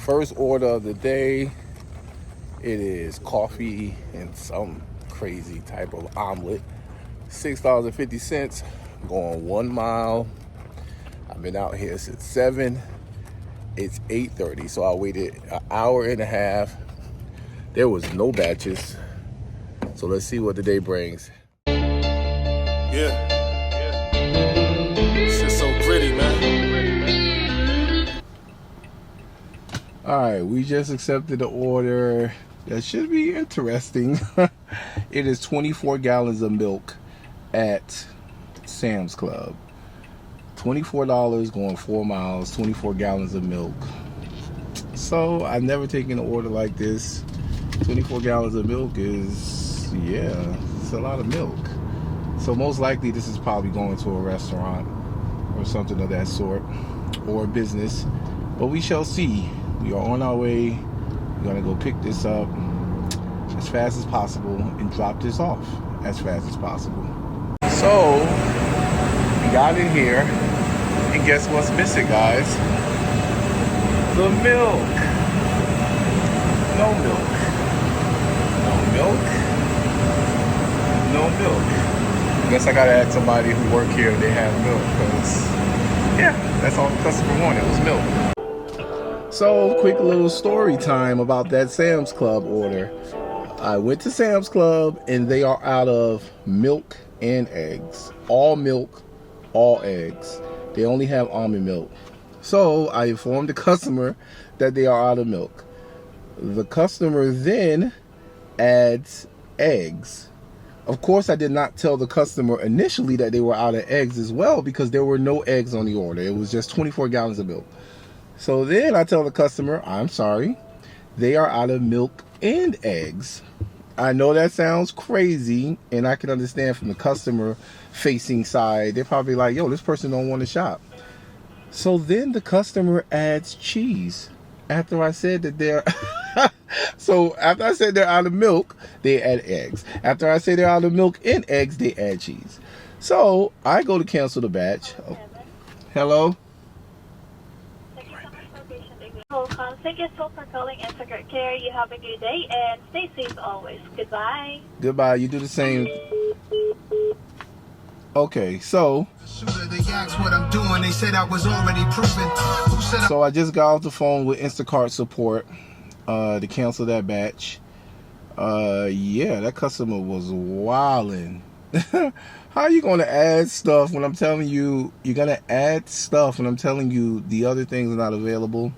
First order of the day, it is coffee and some crazy type of omelet. $6.50, going 1 mile. I've been out here since 7. It's 8:30, so I waited an hour and a half. There was no batches. So let's see what the day brings. Yeah. It's just so pretty, man. All right, we just accepted the order. That should be interesting. It is 24 gallons of milk at Sam's Club. $24 going 4 miles, 24 gallons of milk. So I've never taken an order like this. 24 gallons of milk is, yeah, it's a lot of milk. So most likely this is probably going to a restaurant or something of that sort, or a business. But we shall see. We are on our way. We're gonna go pick this up as fast as possible and drop this off as fast as possible. So we got in here, and guess what's missing, guys? The milk. No milk. No milk. No milk. Guess I gotta ask somebody who work here if they have milk, because yeah, that's all the customer wanted was milk. So, quick little story time about that Sam's Club order. I went to Sam's Club and they are out of milk and eggs. All milk, all eggs. They only have almond milk. So, I informed the customer that they are out of milk. The customer then adds eggs. Of course, I did not tell the customer initially that they were out of eggs as well, because there were no eggs on the order. It was just 24 gallons of milk. So then I tell the customer, I'm sorry, they are out of milk and eggs. I know that sounds crazy, and I can understand from the customer facing side. They're probably like, yo, this person don't want to shop. So then the customer adds cheese after I said that they're so after I said they're out of milk, they add eggs. After I say they're out of milk and eggs, they add cheese. So I go to cancel the batch. Oh. Hello? Thank you so much for calling Instacart Care. You have a good day and stay safe always. Goodbye. Goodbye. You do the same. Okay, so so I just got off the phone with Instacart support to cancel that batch. Yeah, that customer was wildin'. How are you gonna add stuff when I'm telling you you're gonna add stuff when I'm telling you the other things are not available?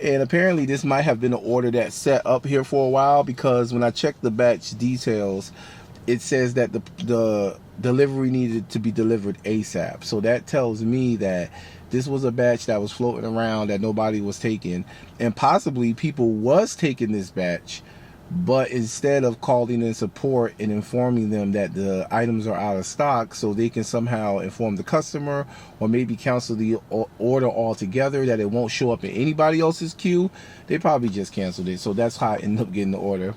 And apparently this might have been an order that's set up here for a while, because when I checked the batch details, it says that the delivery needed to be delivered ASAP. So that tells me that this was a batch that was floating around that nobody was taking, and possibly people was taking this batch, but instead of calling in support and informing them that the items are out of stock so they can somehow inform the customer, or maybe cancel the order altogether, that it won't show up in anybody else's queue, they probably just canceled it. So that's how I ended up getting the order.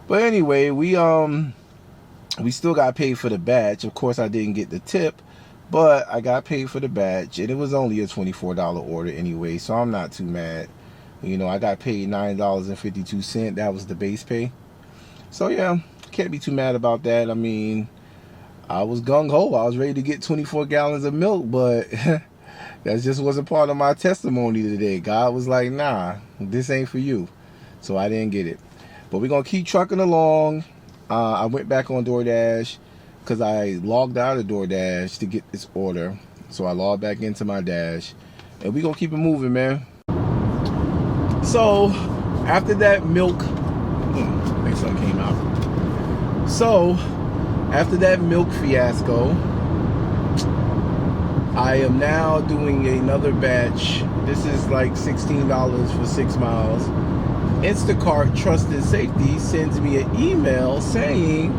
But anyway, we still got paid for the batch. Of course, I didn't get the tip, but I got paid for the batch, and it was only a $24 order anyway, so I'm not too mad. You know, I got paid $9.52. That was the base pay. So yeah, can't be too mad about that. I mean, I was gung-ho. I was ready to get 24 gallons of milk, but that just wasn't part of my testimony today. God was like, nah, this ain't for you. So I didn't get it. But we're going to keep trucking along. I went back on DoorDash because I logged out of DoorDash to get this order. So I logged back into my Dash. And we're going to keep it moving, man. So after that milk, I think something came out. So after that milk fiasco, I am now doing another batch. This is like $16 for 6 miles. Instacart Trust and Safety sends me an email saying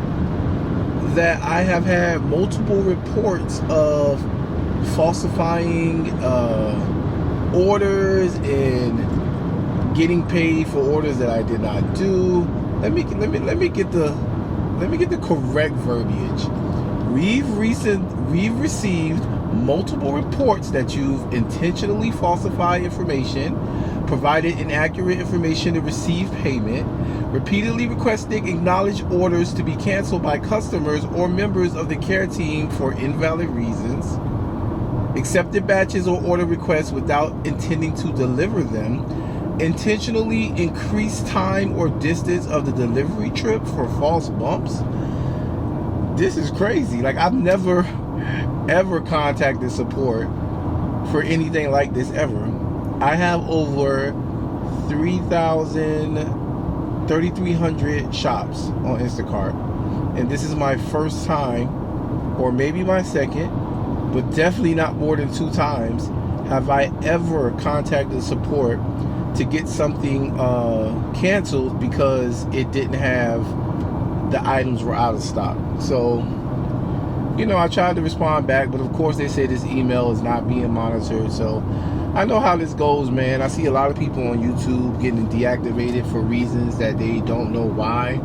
that I have had multiple reports of falsifying orders and getting paid for orders that I did not do. Let me get the correct verbiage. We've received multiple reports that you've intentionally falsified information, provided inaccurate information to receive payment, repeatedly requesting acknowledged orders to be canceled by customers or members of the care team for invalid reasons, accepted batches or order requests without intending to deliver them, intentionally increased time or distance of the delivery trip for false bumps. This is crazy. Like, I've never ever contacted support for anything like this ever. I have over 3,300 shops on Instacart, and this is my first time, or maybe my second, but definitely not more than 2 times have I ever contacted support to get something canceled because it didn't have, the items were out of stock. So, you know, I tried to respond back, but of course they say this email is not being monitored. So I know how this goes, man. I see a lot of people on YouTube getting deactivated for reasons that they don't know why.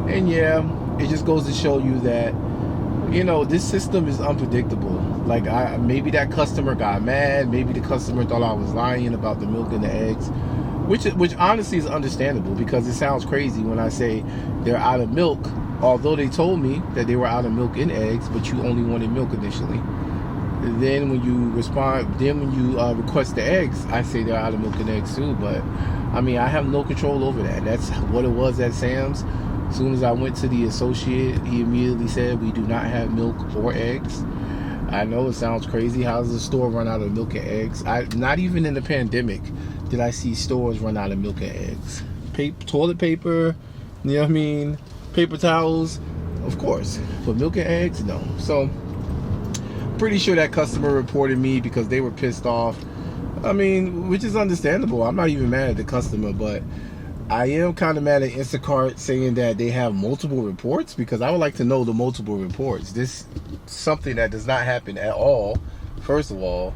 And yeah, it just goes to show you that, you know, this system is unpredictable. Like, maybe that customer got mad. Maybe the customer thought I was lying about the milk and the eggs, which honestly is understandable, because it sounds crazy when I say they're out of milk, although they told me that they were out of milk and eggs, but you only wanted milk initially. Then when you request the eggs, I say they're out of milk and eggs too. But I mean, I have no control over that. That's what it was at Sam's. As soon as I went to the associate, he immediately said, we do not have milk or eggs. I know it sounds crazy. How does a store run out of milk and eggs? Not even in the pandemic did I see stores run out of milk and eggs. Toilet paper, you know what I mean? Paper towels, of course. But milk and eggs, no. So, pretty sure that customer reported me because they were pissed off. I mean, which is understandable. I'm not even mad at the customer, but I am kind of mad at Instacart saying that they have multiple reports, because I would like to know the multiple reports. This is something that does not happen at all, first of all,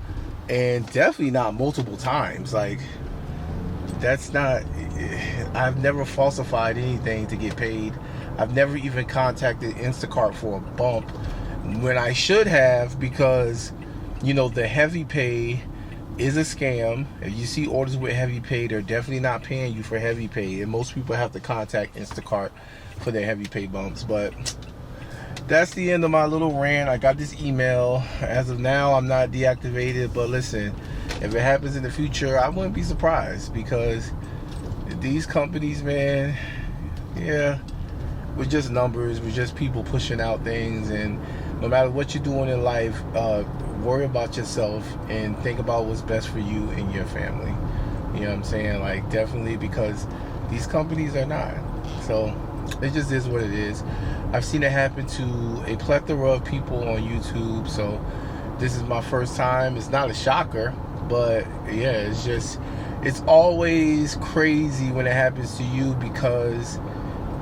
and definitely not multiple times. Like, that's not, I've never falsified anything to get paid. I've never even contacted Instacart for a bump when I should have, because, you know, the heavy pay is a scam. If you see orders with heavy pay, they're definitely not paying you for heavy pay, and most people have to contact Instacart for their heavy pay bumps. But that's the end of my little rant. I got this email. As of now, I'm not deactivated, but listen, if it happens in the future, I wouldn't be surprised, because these companies, man, yeah, we're just numbers. We're just people pushing out things, and no matter what you're doing in life, worry about yourself and think about what's best for you and your family. You know what I'm saying? Like, definitely, because these companies are not. So it just is what it is. I've seen it happen to a plethora of people on YouTube, so this is my first time. It's not a shocker, but yeah, it's just, it's always crazy when it happens to you, because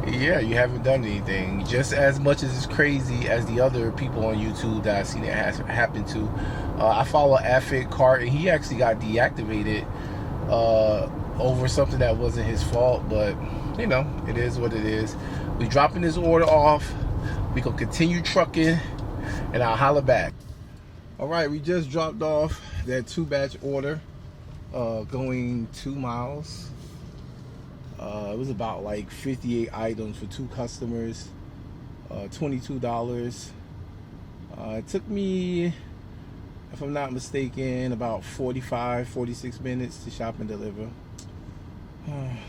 yeah, you haven't done anything. Just as much as it's crazy as the other people on YouTube that I've seen it happen to. I follow Affid Cart, and he actually got deactivated over something that wasn't his fault, but you know, it is what it is. We dropping this order off. We gonna continue trucking, and I'll holler back. All right, we just dropped off that 2-batch order, going 2 miles. It was about like 58 items for 2 customers, $22. It took me, if I'm not mistaken, about 46 minutes to shop and deliver.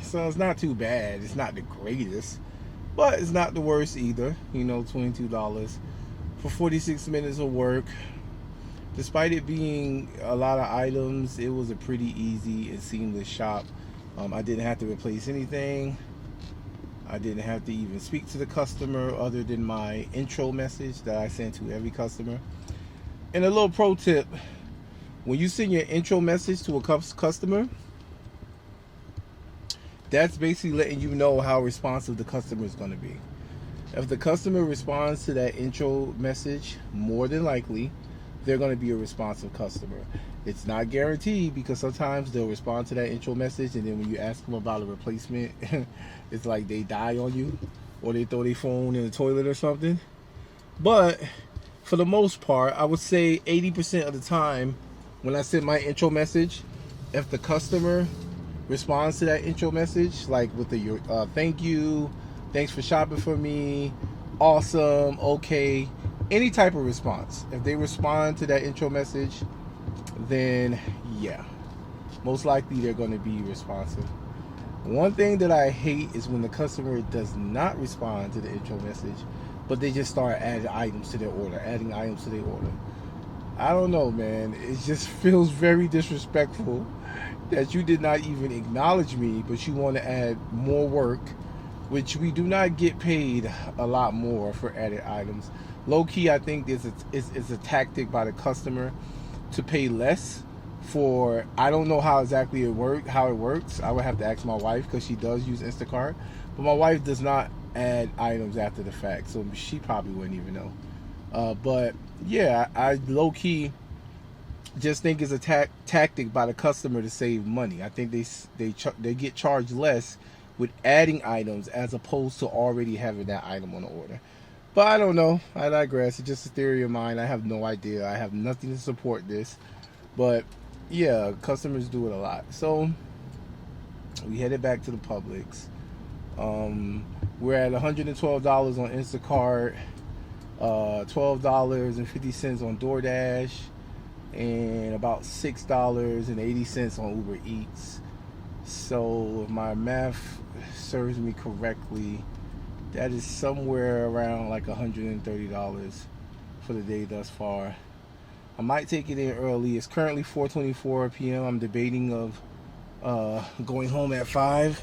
So it's not too bad. It's not the greatest, but it's not the worst either. You know, $22 for 46 minutes of work. Despite it being a lot of items, it was a pretty easy and seamless shop. I didn't have to replace anything. I didn't have to even speak to the customer other than my intro message that I send to every customer. And a little pro tip, when you send your intro message to a customer, that's basically letting you know how responsive the customer is going to be. If the customer responds to that intro message, more than likely, they're going to be a responsive customer. It's not guaranteed, because sometimes they'll respond to that intro message, and then when you ask them about a replacement, it's like they die on you, or they throw their phone in the toilet or something. But for the most part, I would say 80% of the time when I send my intro message, if the customer responds to that intro message, like with the thank you, thanks for shopping for me, awesome, okay, any type of response. If they respond to that intro message, then yeah, most likely they're going to be responsive. One thing that I hate is when the customer does not respond to the intro message, but they just start adding items to their order. I don't know, man. It just feels very disrespectful that you did not even acknowledge me, but you want to add more work, which we do not get paid a lot more for added items. Low key, I think it's a tactic by the customer to pay less for, I don't know how exactly how it works. I would have to ask my wife because she does use Instacart, but my wife does not add items after the fact, so she probably wouldn't even know. But yeah, I low key just think it's a tactic by the customer to save money. I think they get charged less with adding items as opposed to already having that item on the order. But I don't know. I digress. It's just a theory of mine. I have no idea. I have nothing to support this. But yeah, customers do it a lot. So we headed back to the Publix. We're at $112 on Instacart, $12.50 on DoorDash, and about $6.80 on Uber Eats. So if my math serves me correctly, that is somewhere around like $130 for the day thus far. I might take it in early. It's currently 4:24 p.m. I'm debating of going home at 5,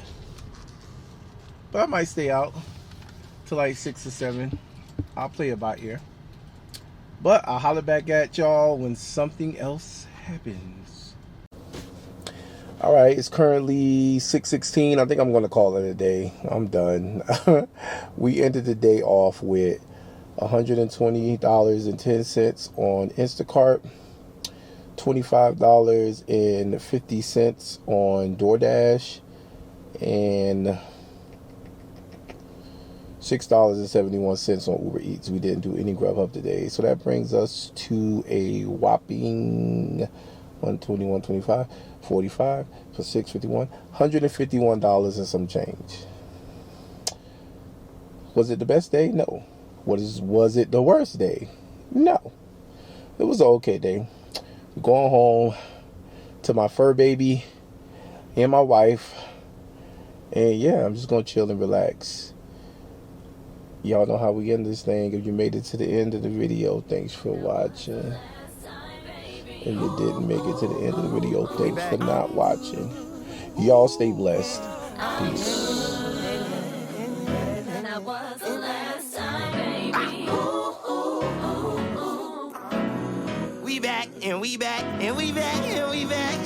but I might stay out till like 6 or 7. I'll play it by ear. But I'll holler back at y'all when something else happens. All right, it's currently 6:16. I think I'm going to call it a day. I'm done. We ended the day off with $120.10 on Instacart, $25.50 on DoorDash, and $6.71 on Uber Eats. We didn't do any Grubhub today, so that brings us to a whopping 121.25, 45 for 651, $151 and some change. Was it the best day? No. Was it the worst day? No. It was an okay day. We're going home to my fur baby and my wife. And yeah, I'm just going to chill and relax. Y'all know how we end this thing. If you made it to the end of the video, thanks for watching. If you didn't make it to the end of the video, thanks for not watching. Y'all stay blessed. Peace. We back and we back and we back and we back.